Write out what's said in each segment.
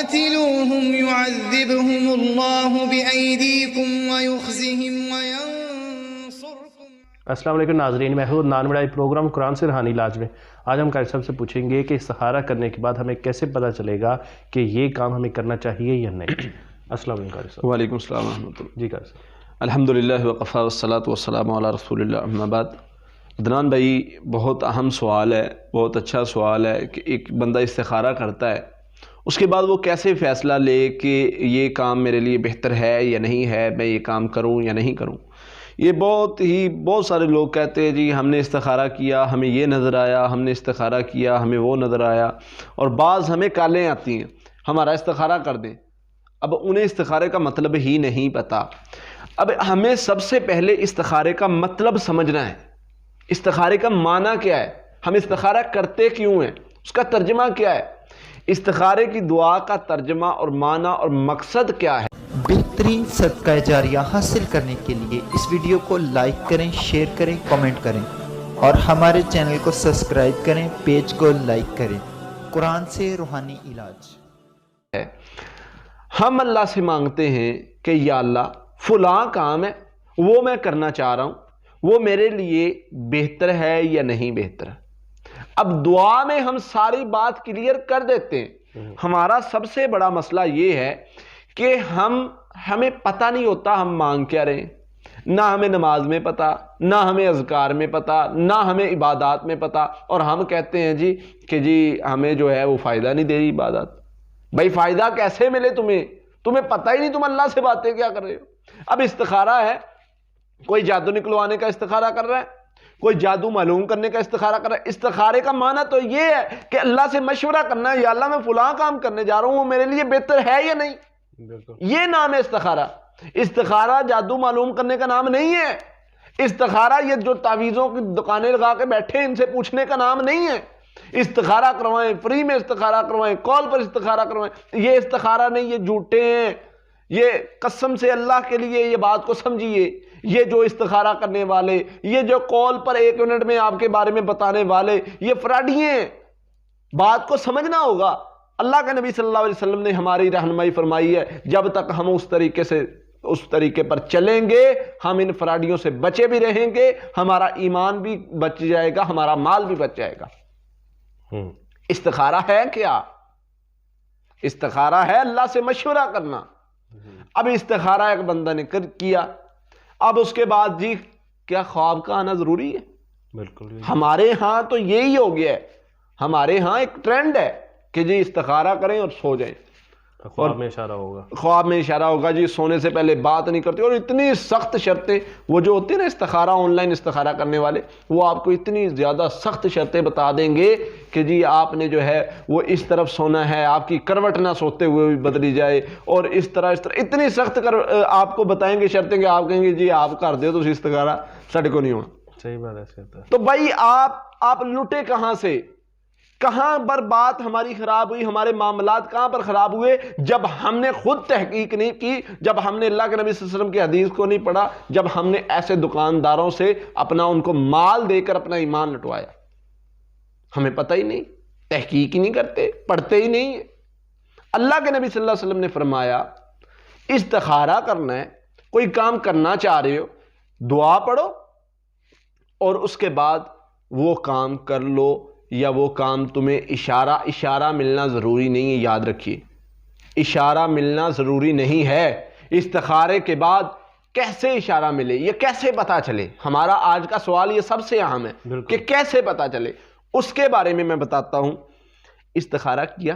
قاتلوهم يعذبهم الله بأيديكم ويخزهم وينصركم. السلام علیکم ناظرین، میں ہوں نان مڑائی پروگرام قرآن سے روحانی علاج میں. آج ہم قاری صاحب سے پوچھیں گے کہ استخارہ کرنے کے بعد ہمیں کیسے پتہ چلے گا کہ یہ کام ہمیں کرنا چاہیے یا نہیں. السلام علیکم قاری صاحب. وعلیکم السلام ورحمۃ اللہ. جی قاری صاحب. الحمدللہ وقفا والصلاة والسلام علی رسول اللہ، اما بعد. عدنان بھائی، بہت اہم سوال ہے، بہت اچھا سوال ہے کہ ایک بندہ استخارہ کرتا ہے، اس کے بعد وہ کیسے فیصلہ لے کہ یہ کام میرے لیے بہتر ہے یا نہیں ہے، میں یہ کام کروں یا نہیں کروں. یہ بہت سارے لوگ کہتے ہیں جی ہم نے استخارہ کیا، ہمیں یہ نظر آیا، ہم نے استخارہ کیا، ہمیں وہ نظر آیا، اور بعض ہمیں کالیں آتی ہیں ہمارا استخارہ کر دیں. اب انہیں استخارے کا مطلب ہی نہیں پتہ. اب ہمیں سب سے پہلے استخارے کا مطلب سمجھنا ہے. استخارے کا معنی کیا ہے، ہم استخارہ کرتے کیوں ہیں، اس کا ترجمہ کیا ہے، استخارے کی دعا کا ترجمہ اور معنی اور مقصد کیا ہے. بہترین صدقہ جاریہ حاصل کرنے کے لیے اس ویڈیو کو لائک کریں، شیئر کریں، کمنٹ کریں اور ہمارے چینل کو سبسکرائب کریں، پیج کو لائک کریں. قرآن سے روحانی علاج. ہم اللہ سے مانگتے ہیں کہ یا اللہ فلاں کام ہے، وہ میں کرنا چاہ رہا ہوں، وہ میرے لیے بہتر ہے یا نہیں بہتر. اب دعا میں ہم ساری بات کلیئر کر دیتے ہیں. ہمارا سب سے بڑا مسئلہ یہ ہے کہ ہمیں پتہ نہیں ہوتا ہم مانگ کیا رہے ہیں. نہ ہمیں نماز میں پتہ، نہ ہمیں اذکار میں پتہ، نہ ہمیں عبادات میں پتہ، اور ہم کہتے ہیں جی کہ جی ہمیں جو ہے وہ فائدہ نہیں دے رہی عبادات. بھائی فائدہ کیسے ملے تمہیں پتہ ہی نہیں، تم اللہ سے باتیں کیا کر رہے ہو. اب استخارہ ہے، کوئی جادو نکلوانے کا استخارہ کر رہا ہے، کوئی جادو معلوم کرنے کا استخارہ کر رہا ہے. استخارے کا معنی تو یہ ہے کہ اللہ سے مشورہ کرنا ہے، یا اللہ میں فلاں کام کرنے جا رہا ہوں، وہ میرے لیے بہتر ہے یا نہیں. یہ نام ہے استخارہ. استخارہ جادو معلوم کرنے کا نام نہیں ہے. استخارہ یہ جو تعویذوں کی دکانیں لگا کے بیٹھے ان سے پوچھنے کا نام نہیں ہے. استخارہ کروائیں، فری میں استخارہ کروائیں، کال پر استخارہ کروائیں، یہ استخارہ نہیں، یہ جھوٹے ہیں. یہ قسم سے اللہ کے لیے یہ بات کو سمجھیے، یہ جو استخارہ کرنے والے، یہ جو کال پر 1 منٹ میں آپ کے بارے میں بتانے والے، یہ فراڈی ہیں. بات کو سمجھنا ہوگا. اللہ کے نبی صلی اللہ علیہ وسلم نے ہماری رہنمائی فرمائی ہے، جب تک ہم اس طریقے پر چلیں گے ہم ان فراڈیوں سے بچے بھی رہیں گے، ہمارا ایمان بھی بچ جائے گا، ہمارا مال بھی بچ جائے گا. استخارہ ہے کیا؟ استخارہ ہے اللہ سے مشورہ کرنا. اب استخارہ ایک بندہ نے کیا، اب اس کے بعد جی کیا خواب کا آنا ضروری ہے؟ بالکل. ہمارے ہاں تو یہی ہو گیا ہے. ہمارے ہاں ایک ٹرینڈ ہے کہ جی استخارہ کریں اور سو جائیں. خواب میں اشارہ ہوگا، خواب میں اشارہ ہوگا، جی سونے سے پہلے بات نہیں کرتے. اور اتنی سخت شرطیں، وہ جو ہوتے ہیں نا استخارہ آن لائن استخارہ کرنے والے، وہ آپ کو اتنی زیادہ سخت شرطیں بتا دیں گے کہ جی آپ نے جو ہے وہ اس طرف سونا ہے، آپ کی کروٹ نہ سوتے ہوئے بھی بدلی جائے، اور اس طرح اتنی سخت آپ کو بتائیں گے شرطیں کہ آپ کہیں گے جی آپ کر دو تو استخارہ سڑ کو نہیں ہونا. صحیح بات ہے. تو بھائی آپ لٹے کہاں سے؟ کہاں پر بات ہماری خراب ہوئی، ہمارے معاملات کہاں پر خراب ہوئے؟ جب ہم نے خود تحقیق نہیں کی، جب ہم نے اللہ کے نبی صلی اللہ علیہ وسلم کی حدیث کو نہیں پڑھا، جب ہم نے ایسے دکانداروں سے ان کو مال دے کر اپنا ایمان لٹوایا. ہمیں پتہ ہی نہیں، تحقیق ہی نہیں کرتے، پڑھتے ہی نہیں. اللہ کے نبی صلی اللہ علیہ وسلم نے فرمایا استخارہ کرنا ہے، کوئی کام کرنا چاہ رہے ہو، دعا پڑھو اور اس کے بعد وہ کام کر لو، یا وہ کام تمہیں اشارہ ملنا ضروری نہیں ہے. یاد رکھیے، اشارہ ملنا ضروری نہیں ہے. استخارے کے بعد کیسے اشارہ ملے، یہ کیسے پتا چلے؟ ہمارا آج کا سوال یہ سب سے اہم ہے کہ کیسے پتا چلے. اس کے بارے میں بتاتا ہوں. استخارہ کیا،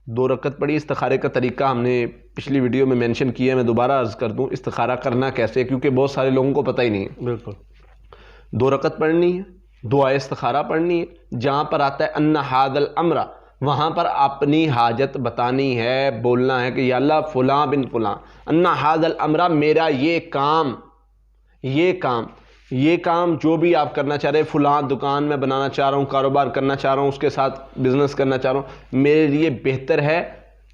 2 رکعت پڑھی. استخارے کا طریقہ ہم نے پچھلی ویڈیو میں مینشن کیا ہے، میں دوبارہ عرض کر دوں استخارہ کرنا کیسے، کیونکہ بہت سارے لوگوں کو پتہ ہی نہیں ہے. بالکل. 2 رکعت پڑھنی ہے، دعائے استخارہ پڑھنی ہے. جہاں پر آتا ہے ان ھذا الامر، وہاں پر اپنی حاجت بتانی ہے، بولنا ہے کہ یا اللہ فلاں بن فلاں، ان ھذا الامر، میرا یہ کام جو بھی آپ کرنا چاہ رہے، فلاں دکان میں بنانا چاہ رہا ہوں، کاروبار کرنا چاہ رہا ہوں، اس کے ساتھ بزنس کرنا چاہ رہا ہوں، میرے لیے بہتر ہے،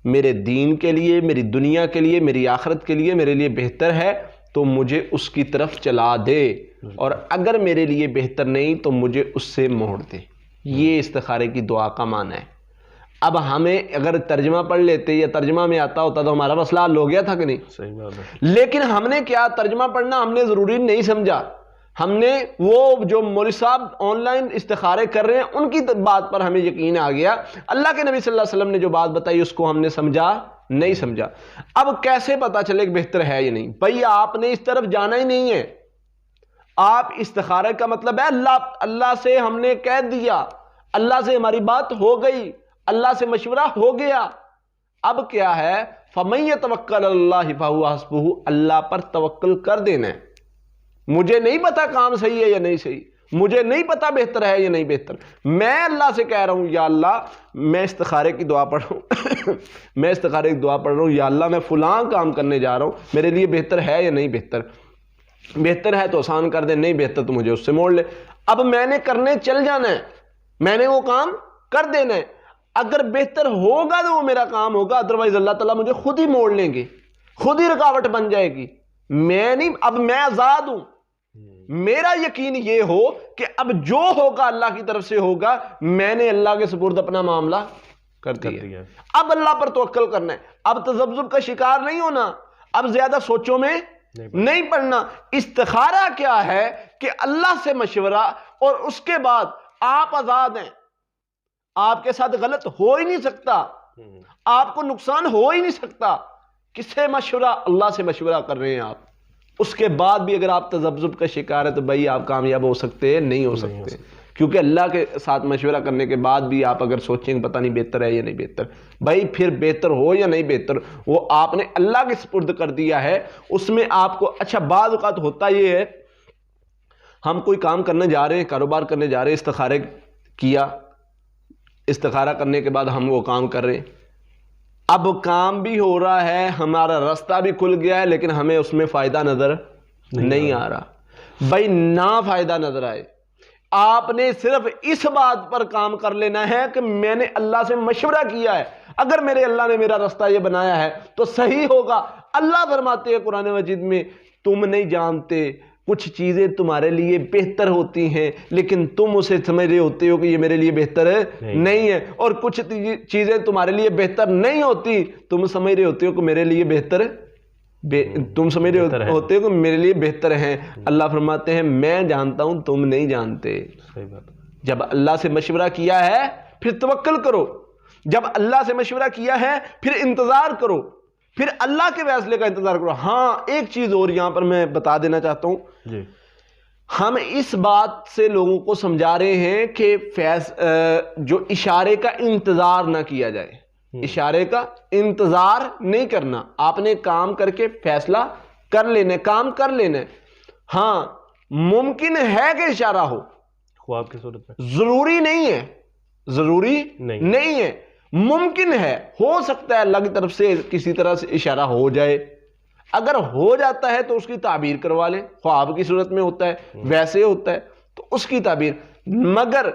میرے دین کے لیے، میری دنیا کے لیے، میری آخرت کے لیے میرے لیے بہتر ہے، تو مجھے اس کی طرف چلا دے، اور اگر میرے لیے بہتر نہیں تو مجھے اس سے موڑ دے. یہ استخارے کی دعا کا معنی ہے. اب ہمیں اگر ترجمہ پڑھ لیتے یا ترجمہ میں آتا ہوتا تو ہمارا مسئلہ حل ہو گیا تھا کہ نہیں؟ صحیح بات ہے. لیکن ہم نے کیا ترجمہ پڑھنا ہم نے ضروری نہیں سمجھا. ہم نے وہ جو مولوی صاحب آن لائن استخارے کر رہے ہیں ان کی بات پر ہمیں یقین آ گیا. اللہ کے نبی صلی اللہ علیہ وسلم نے جو بات بتائی اس کو ہم نے سمجھا نہیں سمجھا. اب کیسے پتا چلے کہ بہتر ہے یا نہیں؟ بھائی آپ نے اس طرف جانا ہی نہیں ہے. آپ استخارے کا مطلب ہے اللہ سے ہم نے کہہ دیا, اللہ سے ہماری بات ہو گئی, اللہ سے مشورہ ہو گیا. اب کیا ہے؟ فَمَن يَتَوَكَّلَ عَلَى اللَّهِ فَهُوَ حَسْبُهُ, اللہ پر توکل کر دینا ہے. مجھے نہیں پتا کام صحیح ہے یا نہیں صحیح, مجھے نہیں پتا بہتر ہے یا نہیں بہتر, میں اللہ سے کہہ رہا ہوں یا اللہ میں استخارے کی دعا پڑھ رہا ہوں میں استخارے کی دعا پڑھ رہا ہوں, یا اللہ میں فلاں کام کرنے جا رہا ہوں, میرے لیے بہتر ہے یا نہیں بہتر؟ بہتر ہے تو آسان کر دے, نہیں بہتر تو مجھے اس سے موڑ لے. اب میں نے کرنے چل جانا ہے, میں نے وہ کام کر دینا ہے. اگر بہتر ہوگا تو وہ میرا کام ہوگا, ادروائز اللہ تعالیٰ مجھے خود ہی موڑ لیں گے, خود ہی رکاوٹ بن جائے گی. میں نہیں, اب میں آزاد ہوں. میرا یقین یہ ہو کہ اب جو ہوگا اللہ کی طرف سے ہوگا, میں نے اللہ کے سپرد اپنا معاملہ کر دیا. اب اللہ پر توکل کرنا ہے, اب تذبذب کا شکار نہیں ہونا, اب زیادہ سوچوں میں نہیں پڑنا. استخارہ کیا ہے کہ اللہ سے مشورہ, اور اس کے بعد آپ آزاد ہیں, آپ کے ساتھ غلط ہو ہی نہیں سکتا, آپ کو نقصان ہو ہی نہیں سکتا. کس سے مشورہ؟ اللہ سے مشورہ کر رہے ہیں آپ. اس کے بعد بھی اگر آپ تذبذب کا شکار ہے تو بھائی آپ کامیاب ہو سکتے ہیں نہیں ہو سکتے, کیونکہ اللہ کے ساتھ مشورہ کرنے کے بعد بھی آپ اگر سوچیں پتہ نہیں بہتر ہے یا نہیں بہتر, بھائی پھر بہتر ہو یا نہیں بہتر وہ آپ نے اللہ کے سپرد کر دیا ہے. اس میں آپ کو اچھا بعض اوقات ہوتا یہ ہے, ہم کوئی کام کرنے جا رہے ہیں, کاروبار کرنے جا رہے ہیں, استخارے کیا, استخارہ کرنے کے بعد ہم وہ کام کر رہے ہیں, اب کام بھی ہو رہا ہے, ہمارا راستہ بھی کھل گیا ہے, لیکن ہمیں اس میں فائدہ نظر نہیں آ رہا. بھائی نہ فائدہ نظر آئے, آپ نے صرف اس بات پر کام کر لینا ہے کہ میں نے اللہ سے مشورہ کیا ہے, اگر میرے اللہ نے میرا راستہ یہ بنایا ہے تو صحیح ہوگا. اللہ فرماتے ہیں قرآن مجید میں, تم نہیں جانتے کچھ چیزیں تمہارے لیے بہتر ہوتی ہیں لیکن تم اسے سمجھ رہے ہوتے ہو کہ یہ میرے لیے بہتر نہیں ہے, اور کچھ چیزیں تمہارے لیے بہتر نہیں ہوتی, تم سمجھ رہے ہوتے ہو کہ میرے لیے بہتر تم سمجھ رہے ہوتے ہو کہ میرے لیے بہتر ہیں. اللہ فرماتے ہیں میں جانتا ہوں تم نہیں جانتے. جب اللہ سے مشورہ کیا ہے پھر توکل کرو, جب اللہ سے مشورہ کیا ہے پھر انتظار کرو, پھر اللہ کے فیصلے کا انتظار کرو. ہاں ایک چیز اور یہاں پر میں بتا دینا چاہتا ہوں, ہم اس بات سے لوگوں کو سمجھا رہے ہیں کہ جو اشارے کا انتظار نہ کیا جائے, اشارے کا انتظار نہیں کرنا, آپ نے کام کر کے فیصلہ کر لینا, کام کر لینا. ہاں ممکن ہے کہ اشارہ ہو, خواب کی صورت میں ضروری نہیں ہے, ضروری نہیں ہے, ممکن ہے, ہو سکتا ہے اللہ کی طرف سے کسی طرح سے اشارہ ہو جائے. اگر ہو جاتا ہے تو اس کی تعبیر کروا لیں, خواب کی صورت میں ہوتا ہے, ویسے ہوتا ہے تو اس کی تعبیر. مگر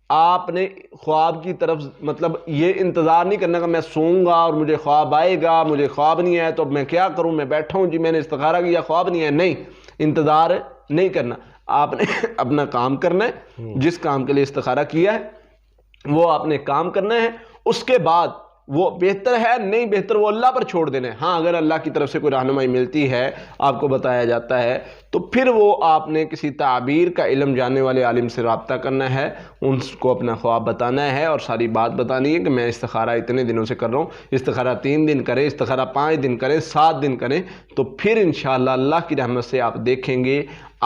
آپ نے خواب کی طرف مطلب یہ انتظار نہیں کرنا کہ میں سوؤں گا اور مجھے خواب آئے گا, مجھے خواب نہیں آیا تو اب میں کیا کروں, میں بیٹھا ہوں جی میں نے استخارہ کیا خواب نہیں آیا. نہیں, انتظار نہیں کرنا, آپ نے اپنا کام کرنا ہے, جس کام کے لیے استخارہ کیا ہے وہ آپ نے کام کرنا ہے. اس کے بعد وہ بہتر ہے نہیں بہتر وہ اللہ پر چھوڑ دینا ہے. ہاں اگر اللہ کی طرف سے کوئی رہنمائی ملتی ہے, آپ کو بتایا جاتا ہے, تو پھر وہ آپ نے کسی تعبیر کا علم جاننے والے عالم سے رابطہ کرنا ہے, ان کو اپنا خواب بتانا ہے اور ساری بات بتانی ہے کہ میں استخارہ اتنے دنوں سے کر رہا ہوں. استخارہ 3 دن کریں, استخارہ 5 دن کریں, 7 دن کریں, تو پھر انشاءاللہ اللہ کی رحمت سے آپ دیکھیں گے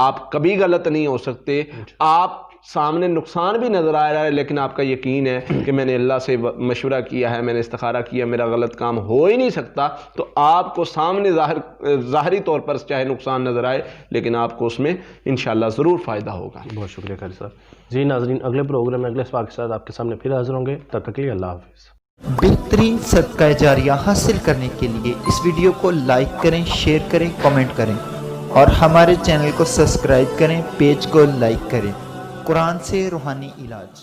آپ کبھی غلط نہیں ہو سکتے. آپ سامنے نقصان بھی نظر آ رہا ہے لیکن آپ کا یقین ہے کہ میں نے اللہ سے مشورہ کیا ہے, میں نے استخارہ کیا, میرا غلط کام ہو ہی نہیں سکتا, تو آپ کو سامنے ظاہری طور پر چاہے نقصان نظر آئے لیکن آپ کو اس میں انشاءاللہ ضرور فائدہ ہوگا. بہت شکریہ قاری صاحب. جی ناظرین, اگلے پروگرام میں اگلے سوال کے ساتھ آپ کے سامنے پھر حاضر ہوں گے, تب تک کے لیے اللہ حافظ. بہترین صدقہ جاریہ حاصل کرنے کے لیے اس ویڈیو کو لائک کریں, شیئر کریں, کمنٹ کریں اور ہمارے چینل کو سبسکرائب کریں, پیج کو لائک کریں. قرآن سے روحانی علاج.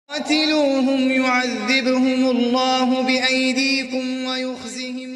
قاتلوهم يعذبهم الله بأيديكم ويخزهم